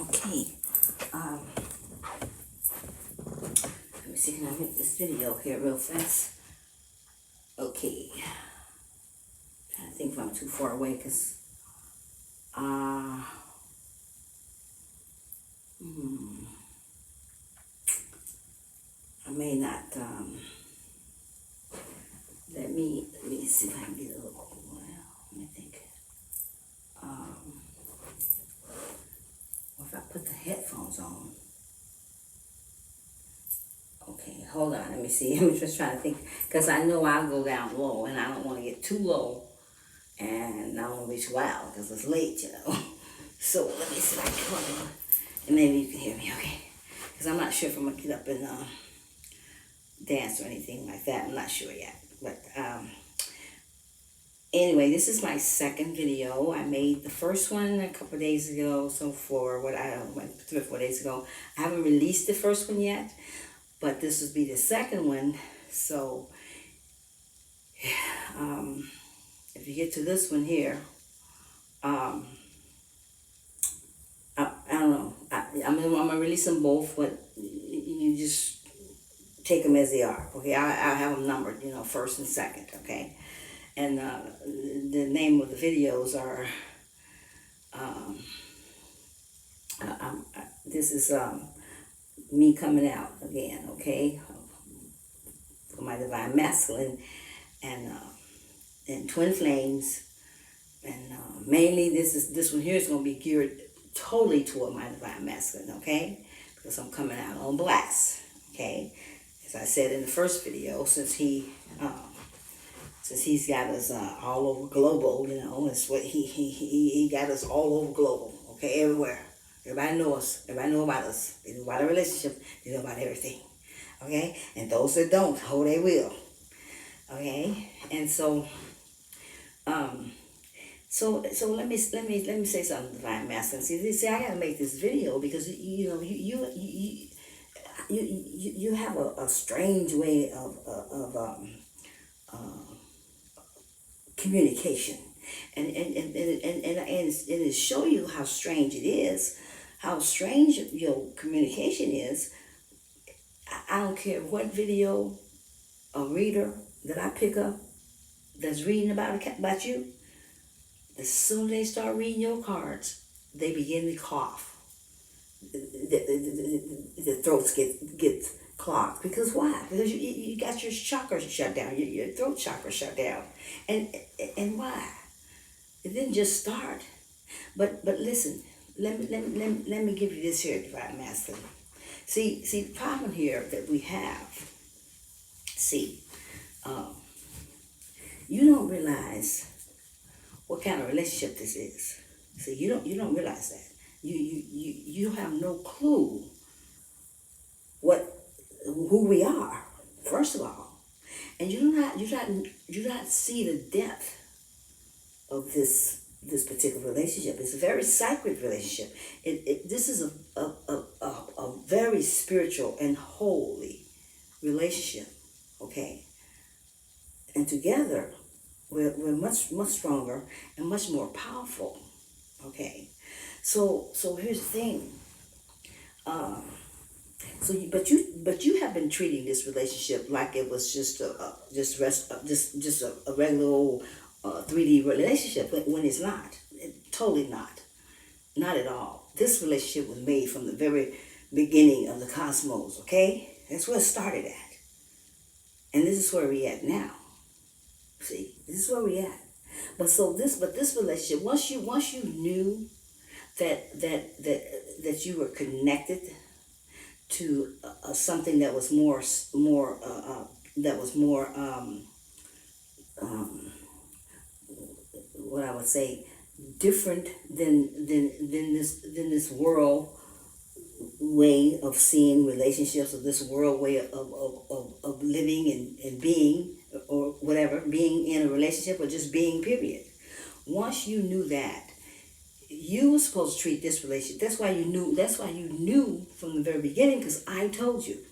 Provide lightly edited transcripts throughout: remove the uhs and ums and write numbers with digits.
Okay, um, let me see, can I make this video here real fast? Okay, trying to think if I'm too far away, because, uh, I may not, let me see if I can get a little, well, let me think. If I put the headphones on, okay, hold on, let me see. I'm just trying to think, because I know I'll go down low, and I don't want to get too low, and I don't want to be too loud, because it's late, you know. So let me see if I can hold on, and maybe you can hear me, okay? Because I'm not sure if I'm going to get up and dance or anything like that. I'm not sure yet. But anyway, this is my second video. I made the first one a couple of days ago, so for what I went 3 or 4 days ago. I haven't released the first one yet, but this would be the second one. So if you get to this one here, I don't know. I'm gonna release them both, but you just take them as they are. Okay, I have them numbered, you know, first and second. Okay, and the name of the videos are. This is me coming out again. Okay, for my divine masculine and twin flames, and mainly this one here is going to be geared totally toward my divine masculine. Okay, because I'm coming out on blast. Okay, as I said in the first video, since he's got us all over global, you know, it's what he got us all over global. Okay, everywhere. Everybody knows us. Everybody know about us. They know about our relationship. They know about everything. Okay, and those that don't, oh, they will. Okay, and so let me say something, divine masculine. See, I gotta make this video because you know you have a strange way of communication, and it show you how strange it is, how strange your communication is. I don't care what video a reader that I pick up that's reading about you. As soon as they start reading your cards, they begin to cough. The throats get clogged. Because why? Because you got your chakras shut down, your throat chakra shut down. And why? It didn't just start. But listen, let me give you this here, divine masculine. See the problem here that we have. You don't realize what kind of relationship this is. See, you don't realize that. You have no clue who we are, first of all. And you do not see the depth of this particular relationship. It's a very sacred relationship. This is a very spiritual and holy relationship. Okay, and together we're much stronger and much more powerful. Okay, so here's the thing. But you have been treating this relationship like it was just a regular old 3D relationship when it's not. Totally not at all. This relationship was made from the very beginning of the cosmos. Okay, that's where it started at, and this is where we're at now. See, this is where we're at. But this relationship, once you knew that you were connected to something that was more what I would say different than this world way of seeing relationships, or this world way of living and being, or whatever, being in a relationship, or just being, period. Once you knew that, you were supposed to treat this relationship. That's why you knew from the very beginning, because I told you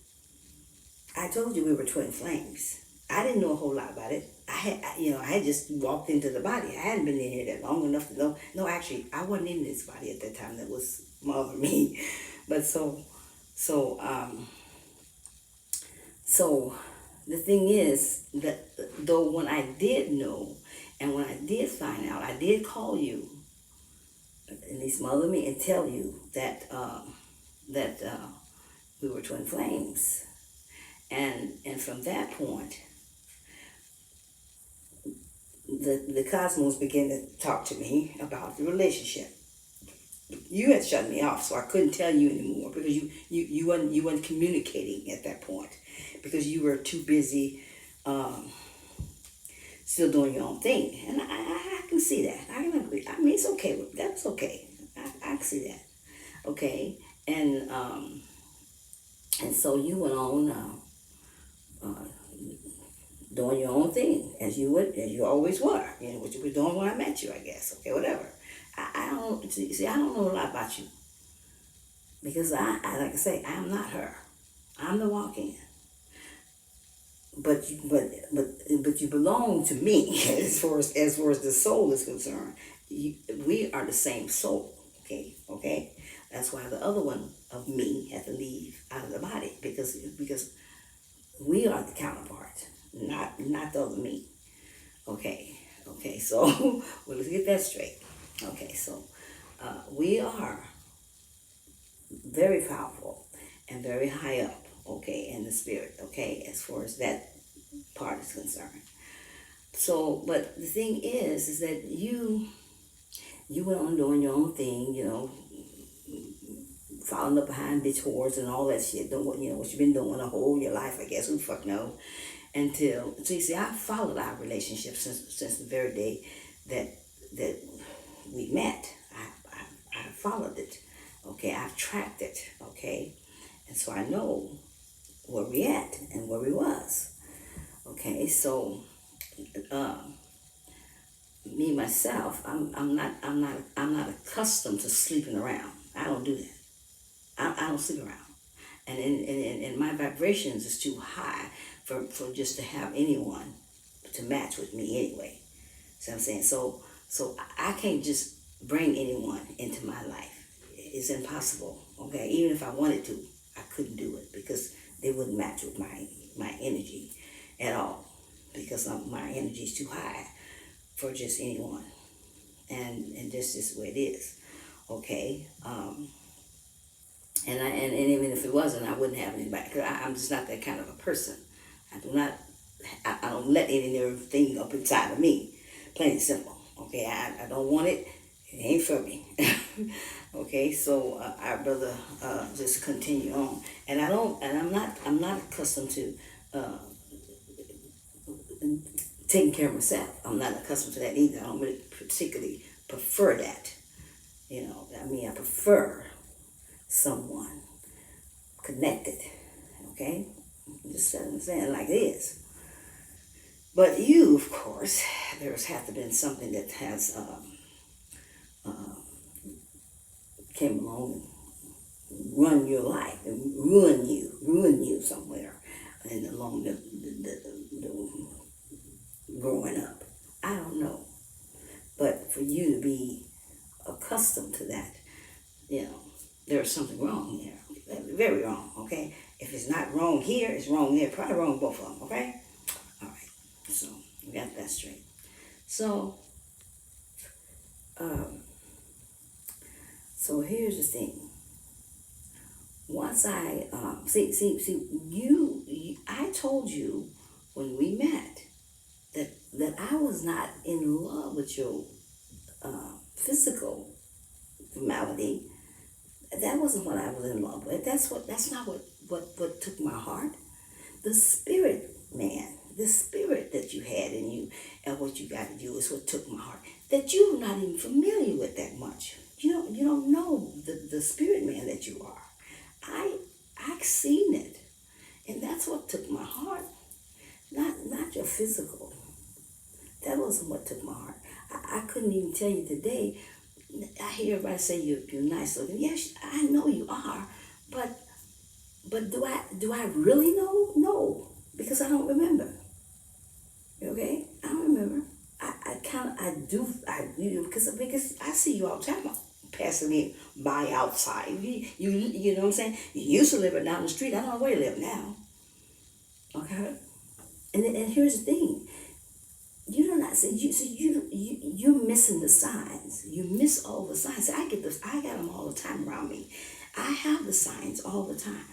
we were twin flames. I didn't know a whole lot about it. I had just walked into the body. I hadn't been in here that long enough to know. No, actually, I wasn't in this body at that time. That was mother me. But so so the thing is that though when I did know and when I did find out, I did call you, at least mother me, and tell you that we were twin flames. And from that point, the cosmos began to talk to me about the relationship. You had shut me off, so I couldn't tell you anymore because you weren't communicating at that point because you were too busy still doing your own thing, and I can see that. I can agree. I mean, it's okay. That's okay. I can see that. Okay, and so you went on doing your own thing as you always were. You know what you were doing when I met you, I guess. Okay, whatever. I don't see. I don't know a lot about you because I like I say, I'm not her. I'm the walk-in. But you belong to me as far as the soul is concerned. We are the same soul. Okay. That's why the other one of me had to leave out of the body because we are the counterpart, not the other me. Okay. So well, let's get that straight. Okay, so we are very powerful and very high up, okay, in the spirit, okay, as far as that part is concerned. So, but the thing is that you went on doing your own thing, you know, following up behind bitch whores and all that shit, doing what you've been doing a whole your life, I guess, who the fuck know, until, so you see, I followed our relationship since the very day that we met. I followed it, okay, I've tracked it, okay, and so I know where we at and where we was, okay, so me myself, I'm not accustomed to sleeping around. I don't do that. I don't sleep around, and my vibrations is too high for just to have anyone to match with me anyway. See what I'm saying? So I can't just bring anyone into my life. It's impossible. Okay, even if I wanted to, I couldn't do it because they wouldn't match with my energy at all because my energy is too high for just anyone, and this is the way it is. Okay, and even if it wasn't, I wouldn't have anybody. Cause I'm just not that kind of a person. I do not. I don't let anything up inside of me. Plain and simple. Okay, I don't want it. It ain't for me. Okay, so I'd rather just continue on. And I'm not accustomed to taking care of myself. I'm not accustomed to that either. I don't really particularly prefer that. I prefer someone connected. Okay, just saying like this. But you, of course, there's have to been something that has came along and run your life and ruin you somewhere and along the growing up. I don't know. But for you to be accustomed to that, there's something wrong here. Very wrong, okay? If it's not wrong here, it's wrong there. Probably wrong both of them, okay? All right. So we got that straight. So, so here's the thing. Once I I told you when we met that I was not in love with your physical malady. That wasn't what I was in love with. That's not what took my heart. The spirit, man, the spirit that you had in you and what you got in you is what took my heart. That you're not even familiar with that much. You don't know the spirit man that you are. I've seen it. And that's what took my heart. Not your physical. That wasn't what took my heart. I couldn't even tell you today. I hear everybody say you're nice looking. Yes, I know you are, but do I really know? No, because I don't remember. Okay, I don't remember. I do because I see you all the time. passing me by outside. You know what I'm saying? You used to live right down the street. I don't know where you live now. Okay? And here's the thing. You do not see you're missing the signs. You miss all the signs. I got them all the time around me. I have the signs all the time.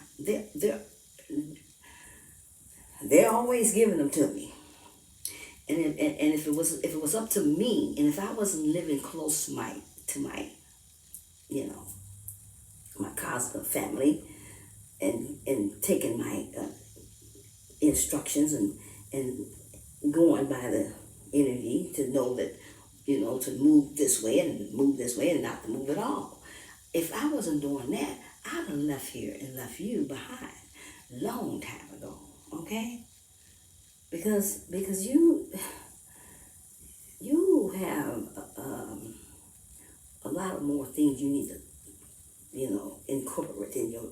They're always giving them to me. And if it was up to me, and if I wasn't living close to my you know my cosmic family, and taking my instructions, and going by the energy to know that, to move this way and move this way and not to move at all. If I wasn't doing that, I'd have left here and left you behind long time ago. Okay? Because you have a lot of more things you need to incorporate in your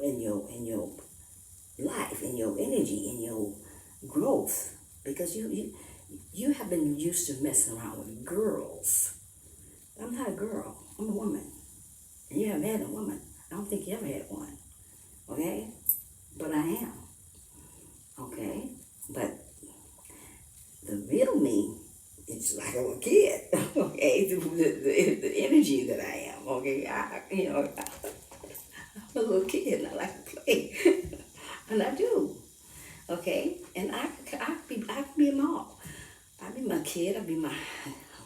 life, in your energy, in your growth, because you have been used to messing around with girls. I'm not a girl. I'm a woman, and you haven't had a woman. I don't think you ever had one. Okay, but I am. Okay, but the real me is like a little kid. Okay, the energy that I am. Okay, I'm a little kid, and I like to play, and I do. Okay, and I can be them all. I be my kid. I be my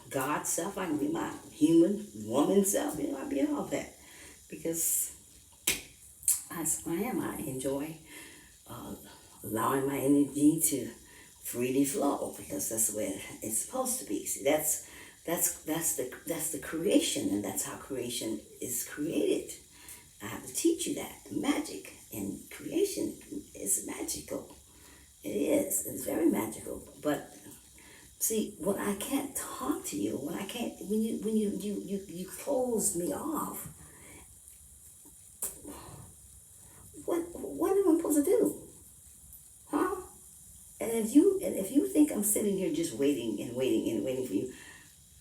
God self. I can be my human woman self. I be all that, because that's who I am. I enjoy allowing my energy to freely flow, because that's the way it's supposed to be. See, that's the creation, and that's how creation is created. I have to teach you that magic in creation is magical. It is. It's very magical. But see, when I can't talk to you, when you close me off, what am I supposed to do? Huh? And if you think I'm sitting here just waiting and waiting and waiting for you,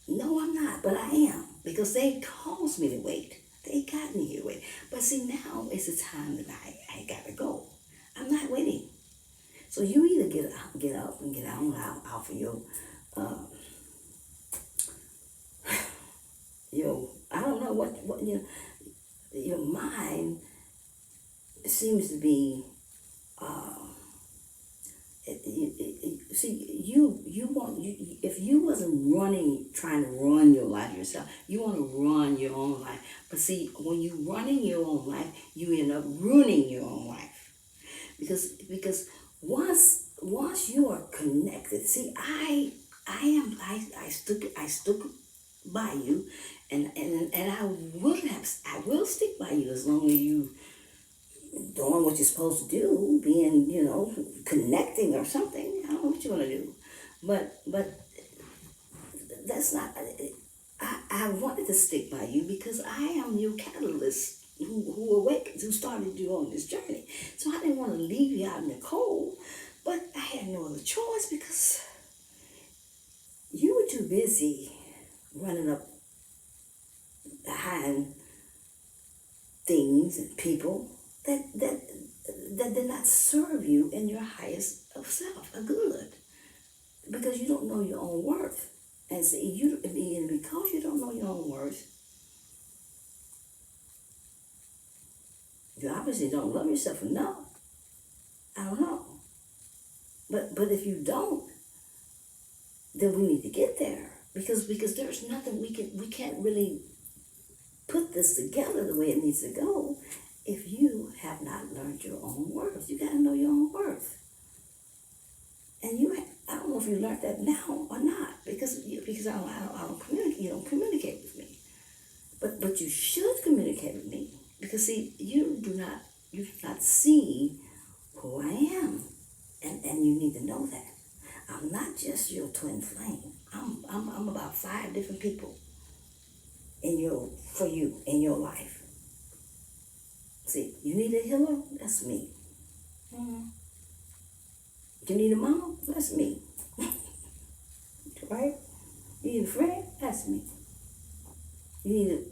no, I'm not. But I am, because they caused me to wait. They got me here to wait. But see, now is the time that I gotta go. I'm not waiting. So you either get up and get out for your I don't know what your mind seems to be. See, if you wasn't trying to run your life yourself, you want to run your own life. But see, when you running your own life, you end up ruining your own life, because once you are connected. See, I stuck by you, and I will stick by you as long as you doing what you're supposed to do, being, connecting or something. I don't know what you want to do. But that's not, I wanted to stick by you because I am your catalyst who awakens, who started you on this journey. So I didn't want to leave you out in the cold, but I had no other choice, because you were too busy running up behind things and people that did not serve you in your highest of self, a good, because you don't know your own worth. And see, because you don't know your own worth, you obviously don't love yourself enough. I don't know, but if you don't, then we need to get there, because there's nothing we can't really put this together the way it needs to go if you have not learned your own worth. You got to know your own worth. And I don't know if you learned that now or not, because I don't communicate. You don't communicate with me, but you should communicate with me, because see, you do not see who I am, and you need to know that I'm not just your twin flame. I'm about 5 different people for you in your life. See, you need a healer? That's me. Mm-hmm. You need a mama? That's me. Right? You need a friend? That's me. You need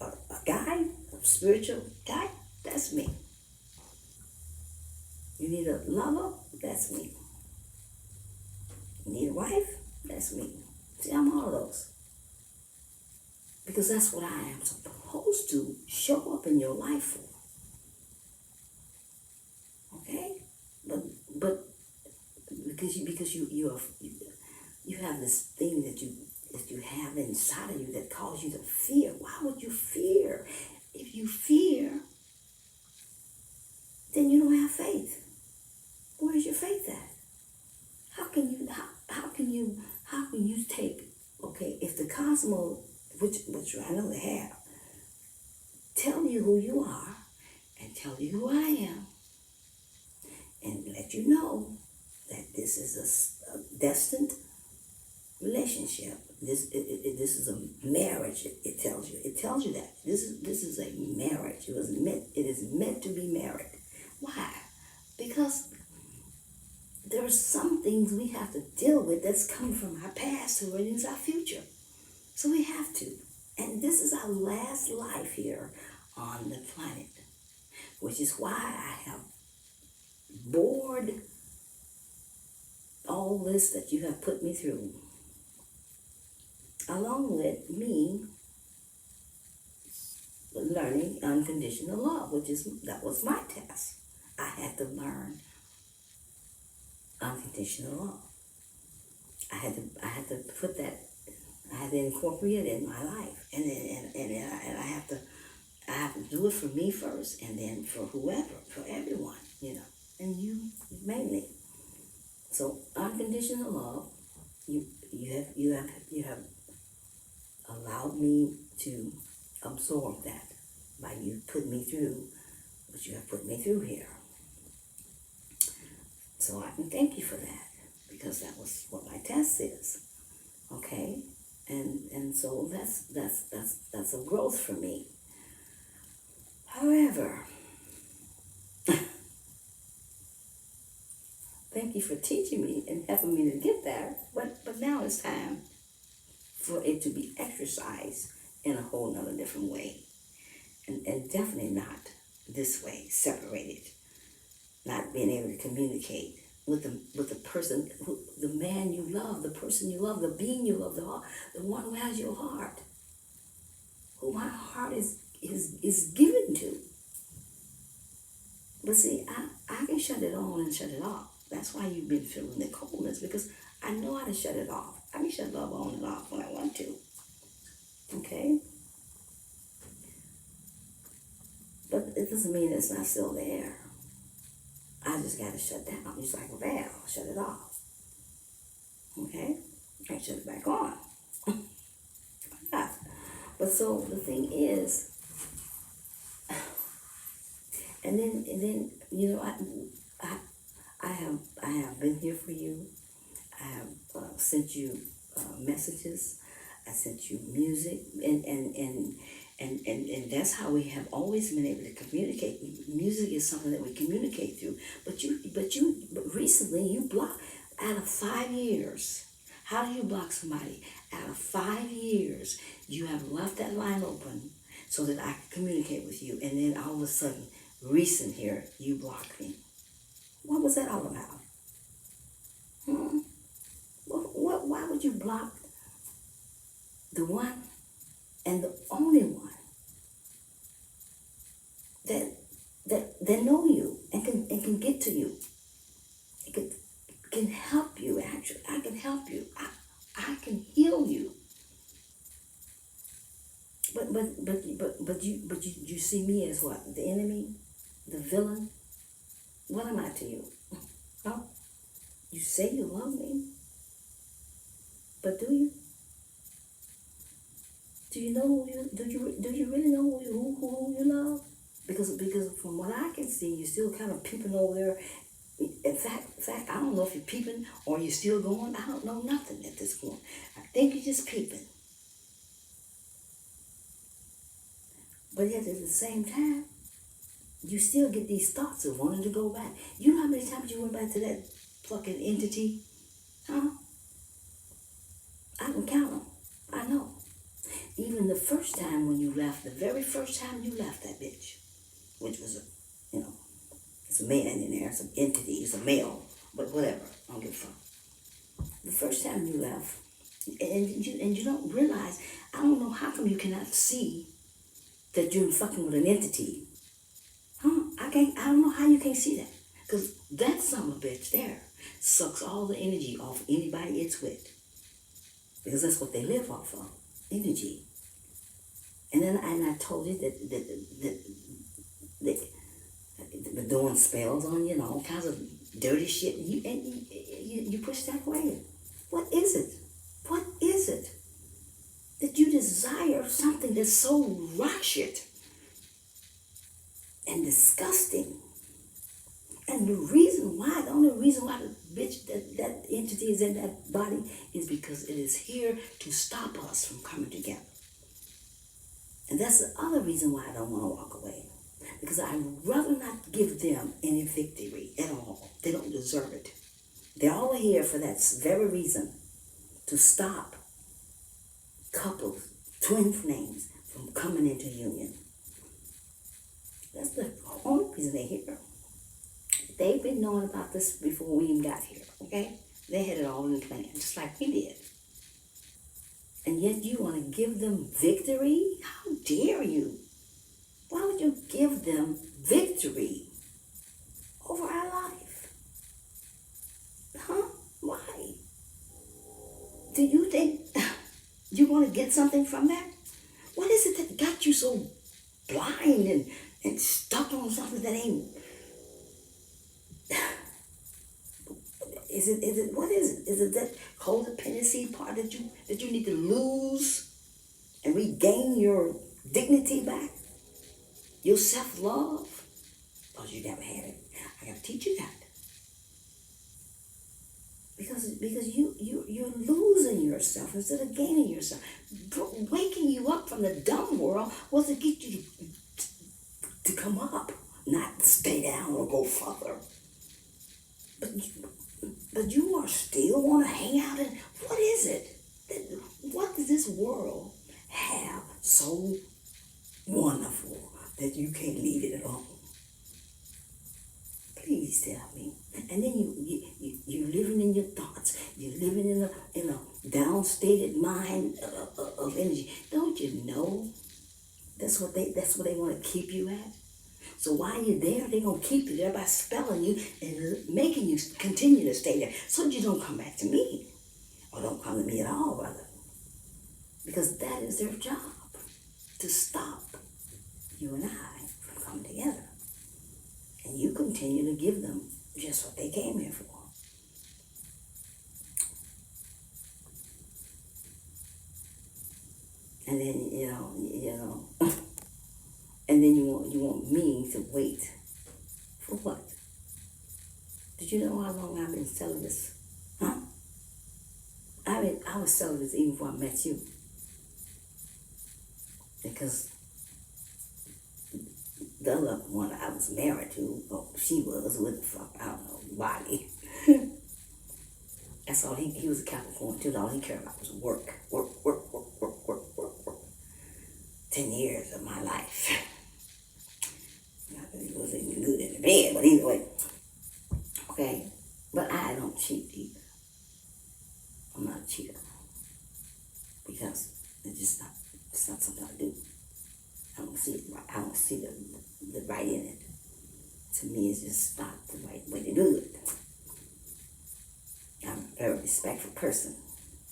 a guy, a spiritual guy, that's me. You need a lover, that's me. You need a wife, that's me. See, I'm all of those. Because that's what I am supposed to show up in your life for. Okay? But because you have this thing that you have inside of you that causes you to fear. Why would you fear? If you fear, then you don't have faith. Where's your faith at? How can you take, okay, if the cosmos, which I know they have, tell you who you are and tell you who I am and let you know that this is a destined relationship. This is a marriage. It tells you that this is a marriage. It is meant to be married. Why? Because there are some things we have to deal with that's coming from our past who is our future. So we have to. And this is our last life here on the planet, which is why I have bored all this that you have put me through, along with me learning unconditional love, that was my task. I had to learn unconditional love. I had to put that. I had to incorporate it in my life, and I have to do it for me first, and then for whoever, for everyone, and you mainly. So unconditional love, you have allowed me to absorb that by you putting me through what you have put me through here. So I can thank you for that, because that was what my test is. Okay? And so that's a growth for me. However, thank you for teaching me and helping me to get there. But now it's time for it to be exercised in a whole nother different way. And definitely not this way, separated. Not being able to communicate with the person, the man you love, the person you love, the being you love, the one who has your heart, who my heart is given to. But see, I can shut it on and shut it off. That's why you've been feeling the coldness, because I know how to shut it off. I can shut love on and off when I want to. Okay? But it doesn't mean it's not still there. I just got to shut down. It's like a valve. Shut it off. Okay? I shut it back on. But so the thing is, and then I have been here for you. I have sent you messages. I sent you music, and that's how we have always been able to communicate. Music is something that we communicate through. But recently you blocked out of 5 years. How do you block somebody? Out of 5 years, you have left that line open so that I can communicate with you, and then all of a sudden, recent here, you blocked me. What was that all about? Why would you block the one and the only one that know you and can get to you? It can help you. Actually, I can help you. I can heal you. But you see me as what? The enemy, the villain. What am I to you? Oh, you say you love me, but do you? Do you know who you? Do you really know who you love? Because from what I can see, you're still kind of peeping over there. In fact, I don't know if you're peeping or you're still going. I don't know nothing at this point. I think you're just peeping. But yet at the same time, you still get these thoughts of wanting to go back. You know how many times you went back to that fucking entity? Huh? I can count them. I know. Even the first time when you left, the very first time you left that bitch, which was it's a man in there, it's an entity, it's a male, but whatever, I don't give a fuck. The first time you left, and you don't realize, I don't know how come you cannot see that you're fucking with an entity. Huh? I don't know how you can't see that. Because that son of a bitch there sucks all the energy off anybody it's with. Because that's what they live off of, energy. And then I told you that they're doing spells on you and all kinds of dirty shit. You push that away. What is it? What is it? That you desire something that's so rock shit and disgusting. And the only reason why the bitch, that entity is in that body is because it is here to stop us from coming together. And that's the other reason why I don't want to walk away. Because I'd rather not give them any victory at all. They don't deserve it. They're all here for that very reason. To stop couples, twin flames, from coming into union. That's the only reason they're here. They've been knowing about this before we even got here, okay? They had it all in the plan, just like we did. And yet you want to give them victory? How dare you? Why would you give them victory over our life? Huh? Why? Do you think you want to get something from that? What is it that got you so blind and stuck on something that ain't... What is it? Is it that codependency part that you need to lose and regain your dignity back? Your self-love? Because you never had it. I gotta teach you that. Because you're losing yourself instead of gaining yourself. Waking you up from the dumb world was to get you to come up, not to stay down or go further. But you are still want to hang out in... What is it? What does this world have so wonderful that you can't leave it alone? Please tell me. And then you're living in your thoughts. You're living in a downstated mind of energy. Don't you know that's what they want to keep you at? So while you're there, they're going to keep you there by spelling you and making you continue to stay there. So you don't come back to me. Or don't come to me at all, brother. Because that is their job. To stop you and I from coming together. And you continue to give them just what they came here for. And then, and then you want me to wait. For what? Did you know how long I've been selling this? Huh? I was selling this even before I met you. Because the other one I was married to, or she was, what the fuck, I don't know, body. That's all, he was a Capricorn too, all he cared about was work. 10 years of my life. Not that he wasn't even good in the bed, but anyway. Okay, but I don't cheat either. I'm not a cheater. Because it's not something I do. I don't see it right. I don't see the right in it. To me, it's just not the right way to do it. I'm a very respectful person,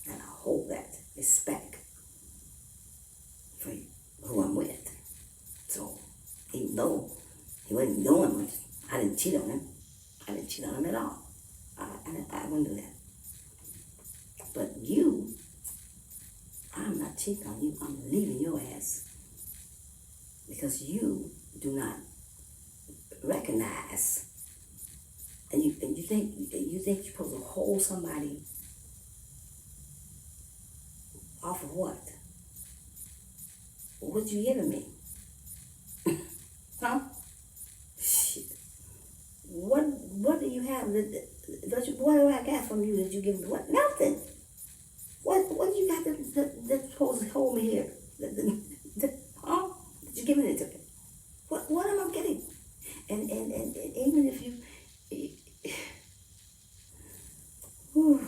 and I hold that respect for who I'm with. So, even though he wasn't doing much, I didn't cheat on him. I didn't cheat on him at all. I wouldn't do that. But you, I'm not cheating on you. I'm leaving your ass. Because you do not recognize, and you think you're supposed to hold somebody off of what? What you giving me? Huh? Shit. What do you have what do I got from you that you give me? What? Nothing. What do you got that's supposed to hold me here? Oh, you're giving it to me. What am I getting? And even if you, whew,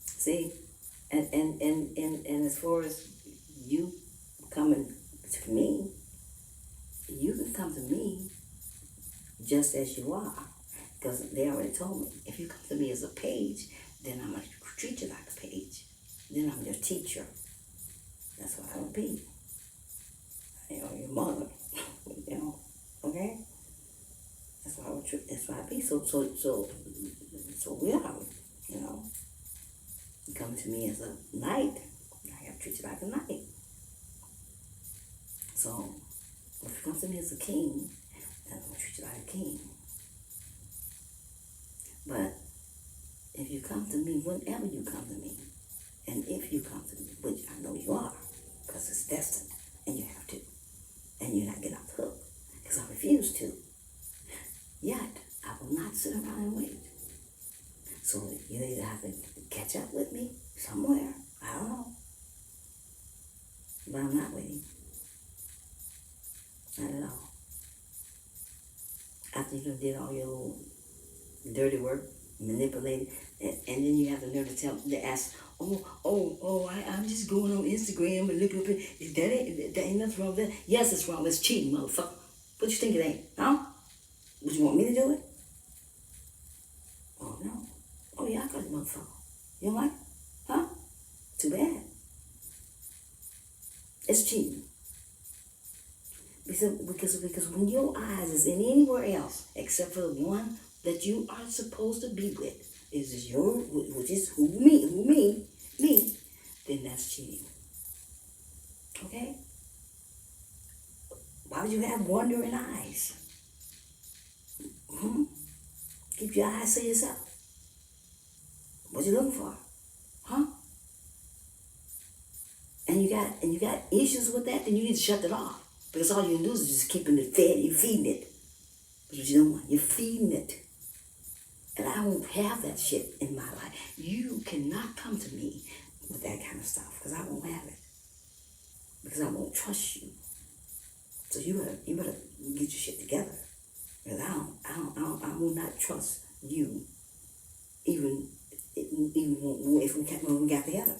see, and as far as you coming to me, you can come to me just as you are. Because they already told me, if you come to me as a page, then I'm going to treat you like a page. Then I'm your teacher. That's what I will be. You know, your mother. You know, okay? That's what I would treat. That's what I be. So we are. You know, you come to me as a knight, I have to treat you like a knight. So if you come to me as a king, then I'm gonna treat you like a king. But if you come to me, whenever you come to me, and if you come to me, which I know you are, because it's destined, and you have to, and you're not getting off the hook, because I refuse to. Yet, I will not sit around and wait. So you either have to catch up with me somewhere, I don't know, but I'm not waiting, not at all. After you done did all your little dirty work, manipulated, and then you have the nerve to ask, I'm just going on Instagram and looking up it. That ain't nothing wrong with that. Yes, it's wrong. It's cheating, motherfucker. What you think it ain't? Huh? Would you want me to do it? Oh, no. Oh, yeah, I got it, motherfucker. You don't like it? Huh? Too bad. It's cheating. Because when your eyes is in anywhere else except for the one that you are supposed to be with, which is me, then that's cheating. Okay? Why would you have wandering eyes? Keep your eyes to yourself. What you looking for? Huh? And you got issues with that, then you need to shut it off. Because all you do is just keeping it fed, you're feeding it. But you don't want, you're feeding it. And I won't have that shit in my life. You cannot come to me with that kind of stuff, because I won't have it. Because I won't trust you. So you better get your shit together. Because I will not trust you, even when we got together.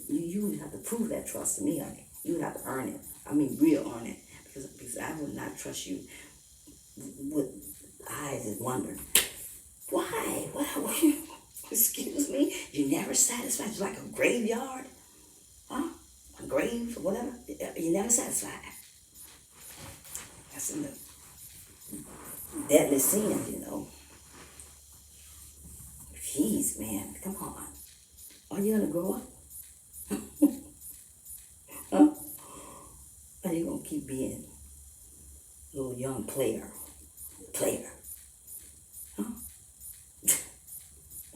You would have to prove that trust to me, honey. You would have to earn it. I mean, real earn it. Because I would not trust you with eyes that wonder. Why? What? Excuse me? You're never satisfied. You're like a graveyard? Huh? A grave or whatever? You're never satisfied. That's in the deadly sin, you know. Jeez, man. Come on. Are you going to grow up? Huh? Or are you going to keep being a little young player? Huh?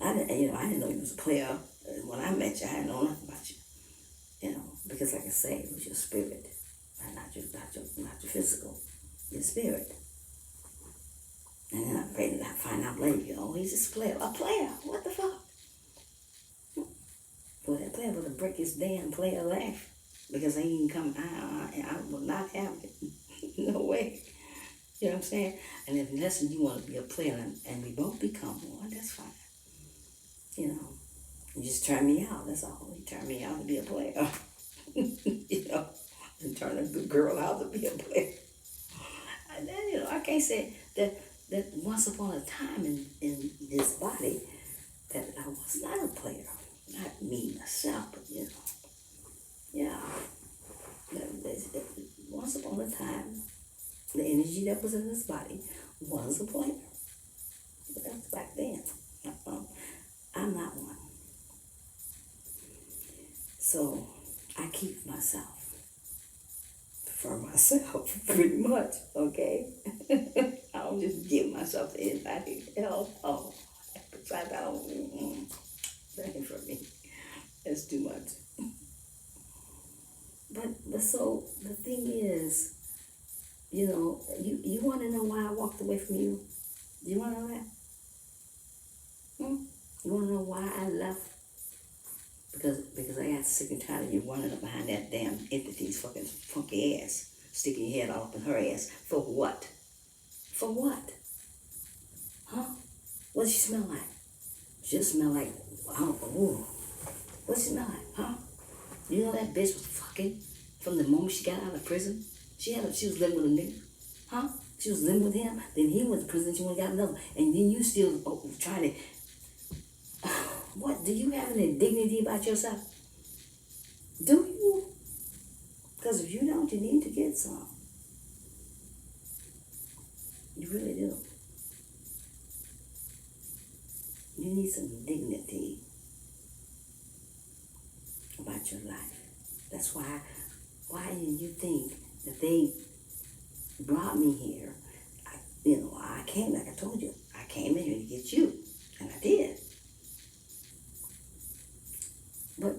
I didn't know you was a player. When I met you, I didn't know nothing about you. You know, because like I say, it was your spirit, and not your physical, your spirit. And then I find out later, he's just a player. A player? What the fuck? Well, that player would break his damn player life because he ain't come. I will not have it. No way. You know what I'm saying? And if unless you want to be a player and we both become one, that's fine. You know, you just turn me out. That's all. You turn me out to be a player. You know, and turn a good girl out to be a player. And then, I can't say that once upon a time in this body that I was not a player. Not me, myself, but, yeah. Once upon a time, the energy that was in this body was a player. But that was back then. I'm not one. So I keep myself for myself, pretty much, okay? I don't just give myself to anybody else. Oh, besides, I don't, that ain't for me. That's too much. But so the thing is, you want to know why I walked away from you? Do you want to know that? You wanna know why I left? Because I got sick and tired of you running up behind that damn entity's fucking funky ass, sticking your head all up in her ass. For what? For what? Huh? What does she smell like? She just smell like, I don't know, ooh. What does she smell like, huh? You know that bitch was fucking from the moment she got out of prison? She was living with a nigga, huh? She was living with him, then he went to prison, she went and got another. And then you still trying to, what, do you have any dignity about yourself? Do you? Because if you don't, you need to get some. You really do. You need some dignity about your life. That's why did you think that they brought me here? I came, like I told you, I came in here to get you, and I did. But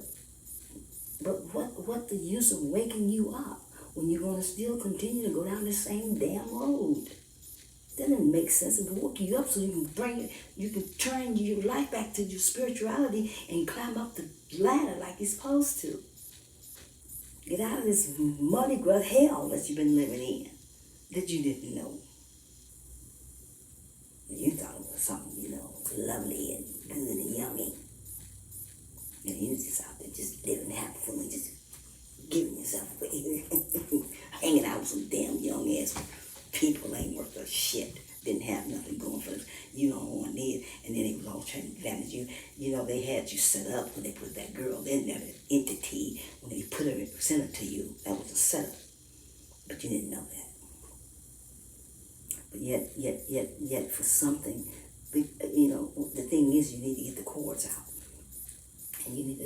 what the use of waking you up when you're going to still continue to go down the same damn road? That doesn't make sense. It will wake you up so you can turn your life back to your spirituality and climb up the ladder like you're supposed to. Get out of this muddy grub hell that you've been living in that you didn't know. You thought it was something, lovely and good and yummy. And you was just out there just living happily, just giving yourself away. Hanging out with some damn young ass people ain't worth a shit. Didn't have nothing going for them. You don't want it. And then they was all trying to advantage you. They had you set up when they put that girl in there, that entity, when they sent it to you. That was a setup. But you didn't know that. But yet for something, the thing is you need to get the cords out. And you need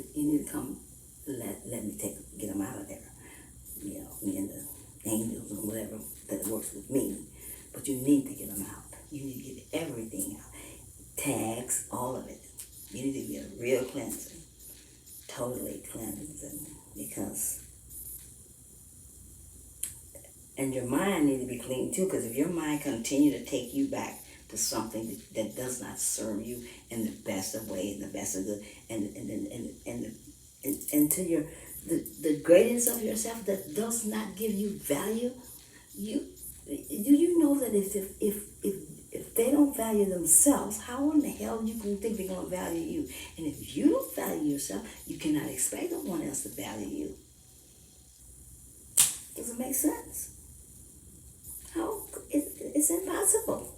to come let me get them out of there. Me and the angels or whatever that works with me. But you need to get them out. You need to get everything out. Tags, all of it. You need to get a real cleansing. Totally cleansing. And your mind need to be clean too, because if your mind continue to take you back to something that does not serve you in the best of ways, in the best of good, and to the greatness of yourself that does not give you value, do you know that if they don't value themselves, how in the hell you can think they're gonna value you? And if you don't value yourself, you cannot expect no one else to value you. Does it make sense? How? It's impossible.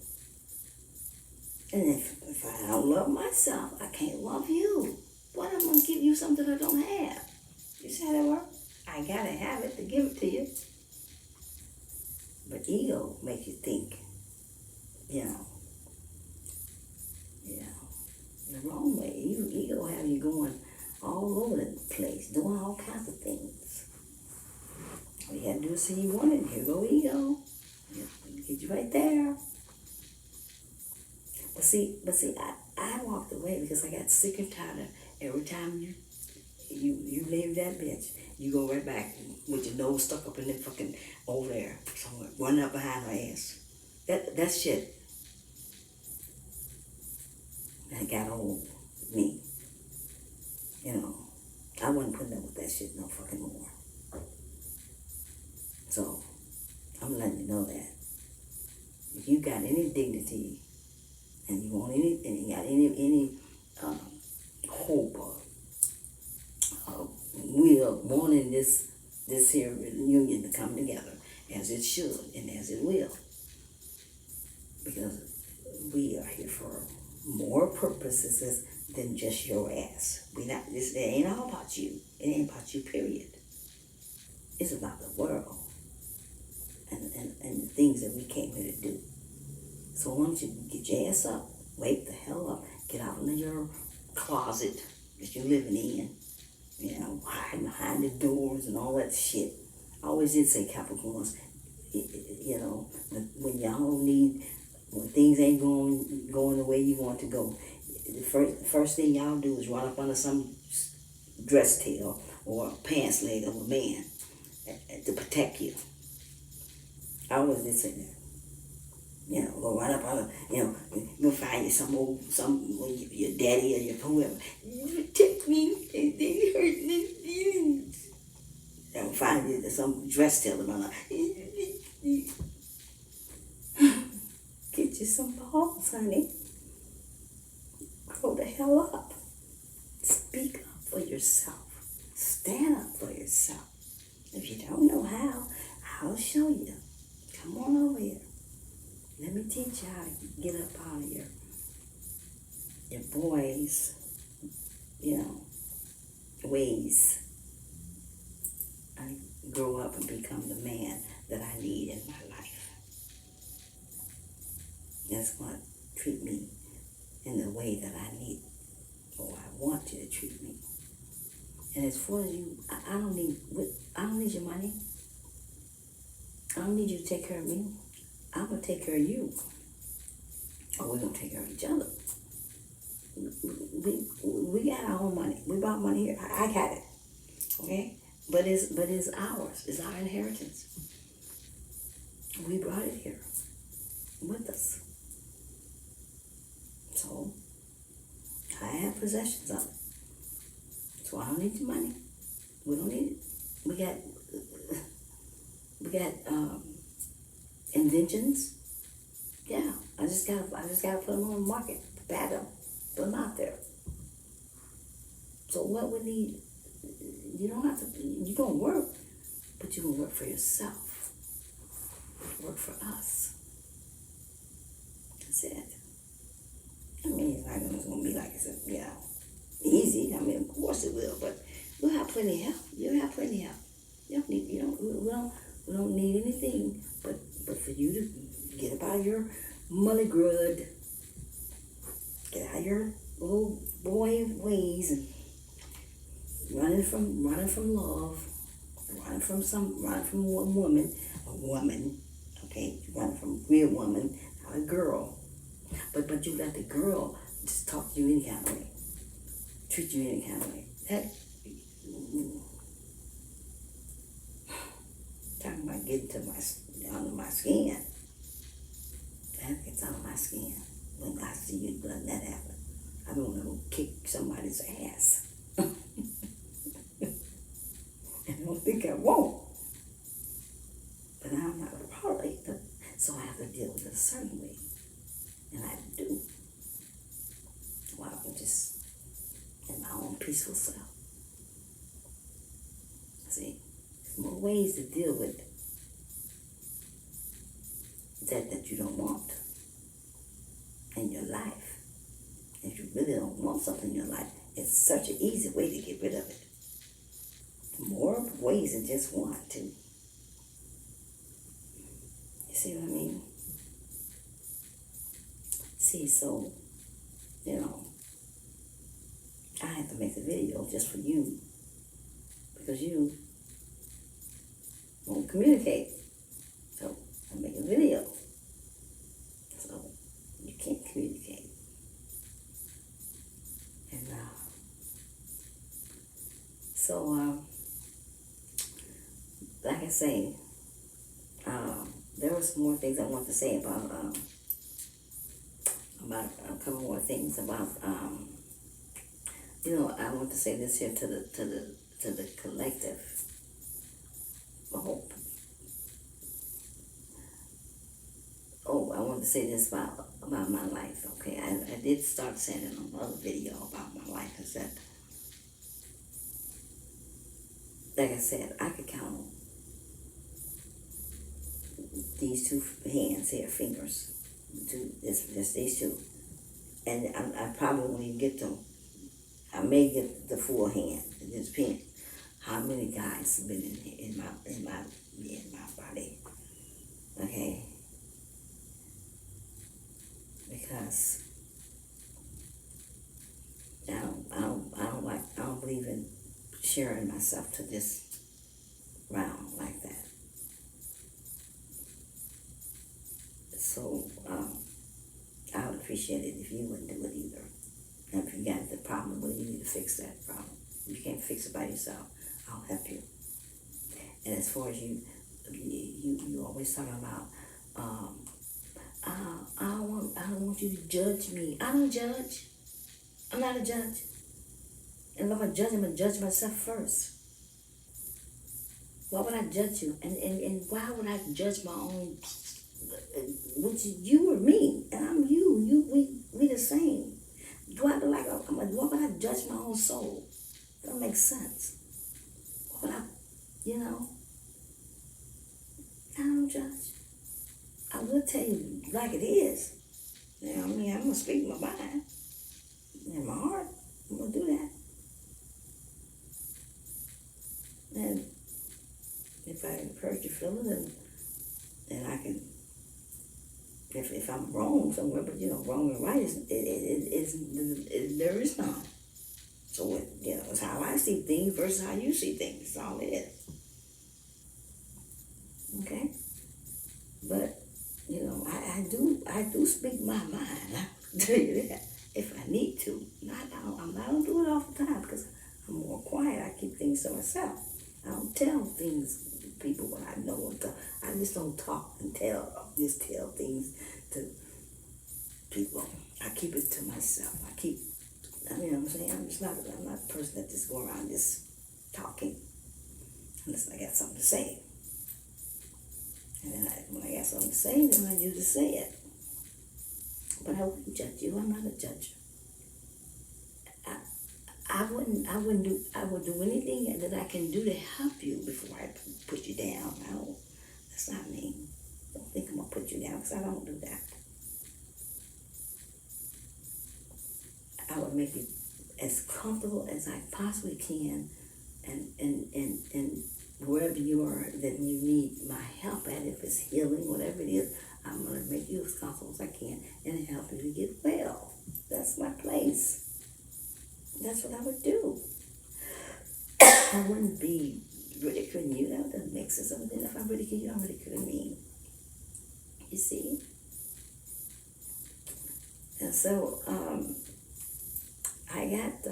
And if I don't love myself, I can't love you. What am I gonna give you something I don't have? You see how that works? I gotta have it to give it to you. But ego makes you think, the wrong way. Ego have you going all over the place, doing all kinds of things. All you had to do is see you wanted. Here go ego. Get you right there. But see, I walked away because I got sick and tired of every time you leave that bitch, you go right back with your nose stuck up in the fucking over there somewhere, running up behind her ass. That shit that got old me. I wasn't putting up with that shit no fucking more. So I'm letting you know that if you got any dignity and you want and you got any hope or will wanting this here reunion to come together as it should and as it will, because we are here for more purposes than just your ass. It ain't all about you. It ain't about you, period. It's about the world and the things that we came here to do. So why don't you get your ass up, wake the hell up, get out of your closet that you're living in, hiding behind the doors and all that shit. I always did say Capricorns, when y'all when things ain't going the way you want to go, the first thing y'all do is run up under some dress tail or pants leg of a man to protect you. I always did say that. Go run up on her, go find you your daddy or your whoever. You tipped me, they hurt me. Find you some dress tailor on her. Get you some balls, honey. Grow the hell up. Speak up for yourself. Stand up for yourself. If you don't know how, I'll show you. Come on over here. Let me teach you how to get up out of your boys, ways. And grow up and become the man that I need in my life. That's what treat me in the way that I need, or I want you to treat me. And as far as you, I don't need your money. I don't need you to take care of me. I'm gonna take care of you, or we're gonna take care of each other. We got our own money. We brought money here. I got it, okay? But it's ours. It's our inheritance. We brought it here with us. So I have possessions of it. So I don't need your money. We don't need it. We got inventions. Yeah, I just gotta put them on the market, bat them, put them out there. So what we need, you don't have to. You gonna work, but you gonna work for yourself. Work for us. That's it. I mean, it's not gonna be like it's easy. I mean, of course it will, but we'll have plenty of help. You'll have plenty of help. You don't need. We don't need anything, but for you to get up out of your mully grud, get out of your little boy ways and running from love, running from one woman, a woman, okay, running from a real woman, not a girl. But you let the girl just talk to you any kind of way, treat you any kind of way. That talking about getting under my skin. That gets under my skin when I see you letting that happen. I don't want to kick somebody's ass. I don't think I won't. But I'm not a probably, so I have to deal with it a certain way. And I do. While I'm just in my own peaceful self. See, there's more ways to deal with that you don't want in your life. If you really don't want something in your life, it's such an easy way to get rid of it. More ways than just one, too. You see what I mean? See, so, I had to make the video just for you because you won't communicate. So I make a video. So you can't communicate. And like I say, there were some more things I want to say about a couple more things about I want to say this here to the collective. I want to say this about my life. Okay, I did start saying it on another video about my life. Is that, like I said, I could count on these two hands here, fingers, just these two, and I probably won't even get them. I may get the full hand. It just depends how many guys have been in my body. Okay, because I don't believe in sharing myself to this round like that. So I would appreciate it if you wouldn't do it either. And if you got the problem, well, you need to fix that problem. If you can't fix it by yourself, I'll help you. And as far as you always talking about I don't want you to judge me. I don't judge. I'm not a judge. And if I'm gonna judge myself first. Why would I judge you? And why would I judge my own, which you or me, and I'm we the same. Do I look like, why would I judge my own soul? That don't make sense. Why would I, you know, I don't judge. I will tell you like it is. You know what I mean? I'm going to speak my mind and my heart. I'm going to do that. And if I hurt your feelings, then I can, if I'm wrong somewhere, but wrong and right there is none. So it's how I see things versus how you see things. That's all it is. Okay? But I do speak my mind. I tell you that if I need to. I don't do it all the time because I'm more quiet. I keep things to myself. I don't tell things to people what I know. I just don't talk and just tell things to people. I keep it to myself. I'm saying? I'm not a person that just go around just talking unless I got something to say. And then when I got something to say, then I usually say it. But I wouldn't judge you. I'm not a judge. I would do anything that I can do to help you before I put you down. No, that's not me. Don't think I'm gonna put you down because I don't do that. I would make you as comfortable as I possibly can, and wherever you are that you need my help at, if it's healing, whatever it is, I'm gonna make you as comfortable as I can and help you to get well. That's my place. That's what I would do. I wouldn't be ridiculing you. That doesn't make sense. If I ridicule you, I'm ridiculing me. You see? And so, I got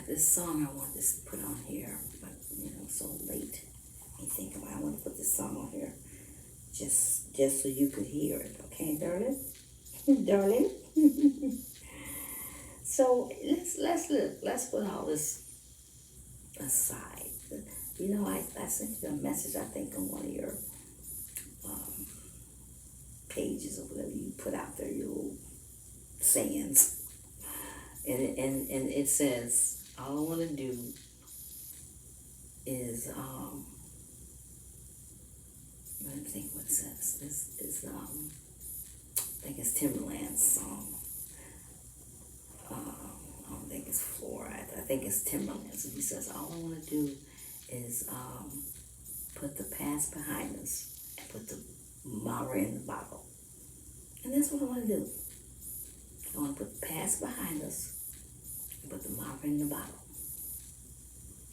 this song I want to put on here, but so late. I think about I want to put this song on here just so you could hear it, okay, darling? Darling. So let's put all this aside. I sent you a message, I think, on one of your pages or whatever you put out there, your little sayings. And it says, all I want to do is, let me think what it says. This is, I think it's Timberland's song. I don't think it's Fluoride. I think it's Timberland's. And he says, all I want to do is put the past behind us and put the Mara in the bottle. And that's what I want to do. I want to put the past behind us and put the Mara in the bottle.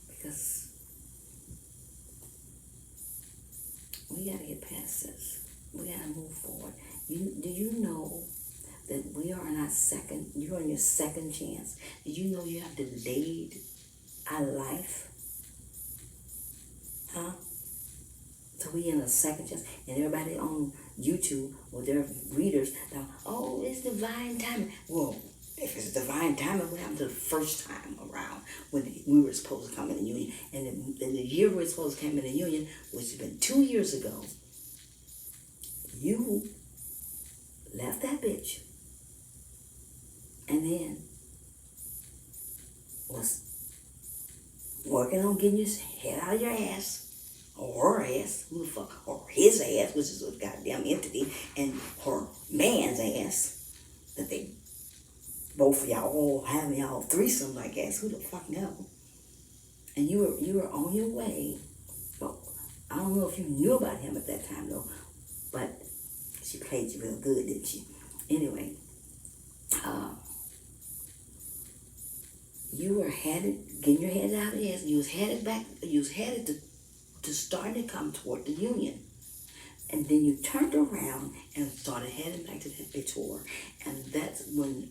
Because we got to get past this. We got to move forward. Do you know that we are in you're on your second chance? Did you know you have delayed our life? Huh? So we in a second chance. And everybody on YouTube or their readers now, oh, it's divine timing. Well, if it's divine timing, what happened to the first time around when we were supposed to come in the union? And the year we were supposed to come in the union, which has been 2 years ago, you left that bitch and then was working on getting your head out of your ass, or her ass, who the fuck, or his ass, which is a goddamn entity, and her man's ass, that they, both of y'all all having y'all threesomes, I guess, who the fuck knows? And you were on your way. Well, I don't know if you knew about him at that time though, but she played you real good, didn't she? Anyway, you were getting your head out of the ass. You was headed to start to come toward the union. And then you turned around and started heading back to that bitch whore. And that's when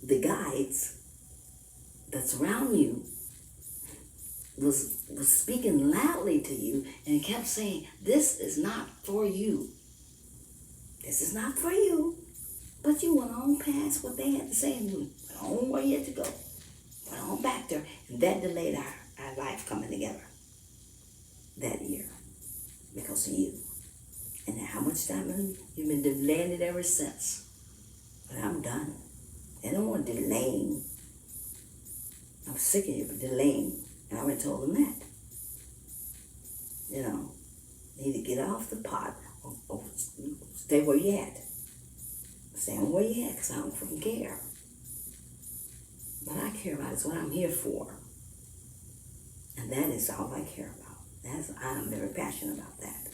the guides that surround you was speaking loudly to you and kept saying, this is not for you. This is not for you. But you went on past what they had to say and you went on where you had to go. Went on back there. And that delayed our life coming together that year because of you. And how much time you've been delaying it ever since. But I'm done. I don't want delaying. I'm sick of you for delaying. And I already told them that. You know, you need to get off the pot or stay where you at. Stay on where you at because I don't freaking care. What I care about is what I'm here for. And that is all I care about. I'm very passionate about that.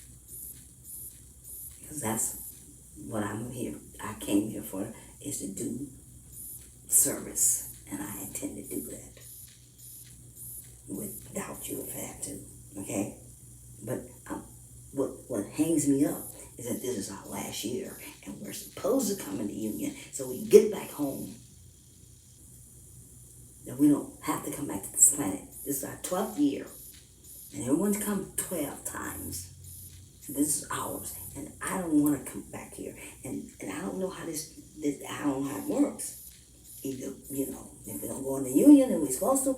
Because that's what I'm here. I came here for is to do service. And I intend to do that. Without you if I have to. Okay? But what hangs me up is that this is our last year. And we're supposed to come into union so we get back home. That we don't have to come back to this planet. This is our 12th year. And everyone's come 12 times. This is ours. And I don't want to come back here. And I don't know how this I don't know how it works. Either, you know, if we don't go in the union and we're supposed to,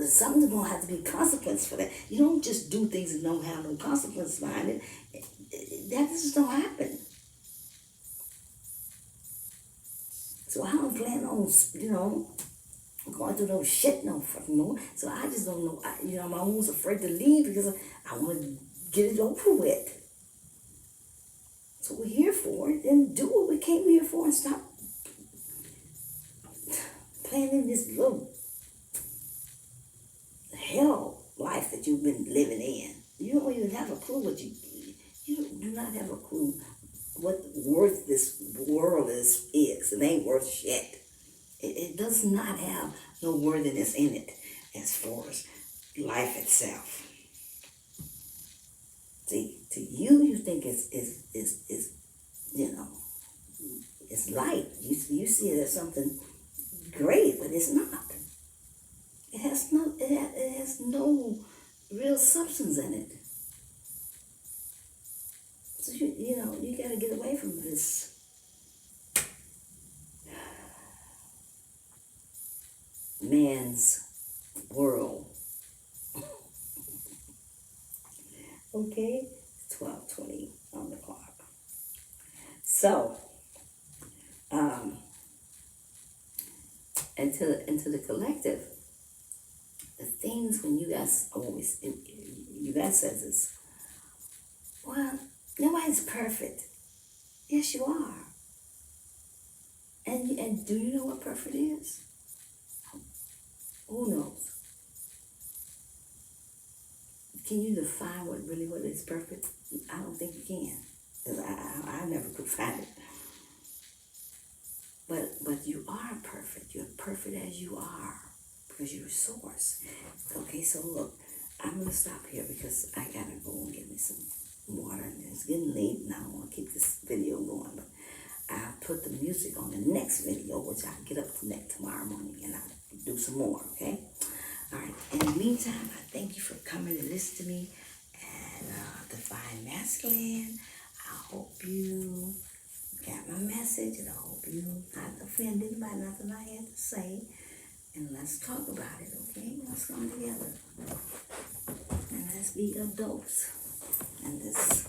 something's going to have to be consequence for that. You don't just do things and don't have no consequence behind it. That just don't happen. So I don't plan on, you know, going through no shit no fucking more. So I just don't know. I'm almost afraid to leave because I want to get it over with. So we're here for it. Then do what we came here for and stop playing in this little hell life that you've been living in. You don't even have a clue what you do not have a clue what worth this world is. It ain't worth shit. It does not have no worthiness in it as far as life itself. See, to you think it's you know, it's light. You see it as something great, but it's not. It has no real substance in it. So you gotta get away from this man's world. Okay, 12:20 on the clock. So, into the collective, the things when you guys says this, well, nobody's perfect. Yes, you are. And do you know what perfect is? Who knows? Can you define what is perfect? I don't think you can. Because I never could find it. But you are perfect. You're perfect as you are. Because you're a source. Okay, so look, I'm going to stop here because I got to go and get me some water. And it's getting late and I don't want to keep this video going. But I'll put the music on the next video, which I'll get up to tomorrow morning and I'll do some more, okay? All right. In the meantime, I thank you for coming to listen to me and Divine Masculine. I hope you got my message and I hope you not offended by nothing I had to say. And let's talk about it, okay? Let's come together. And let's be adults in this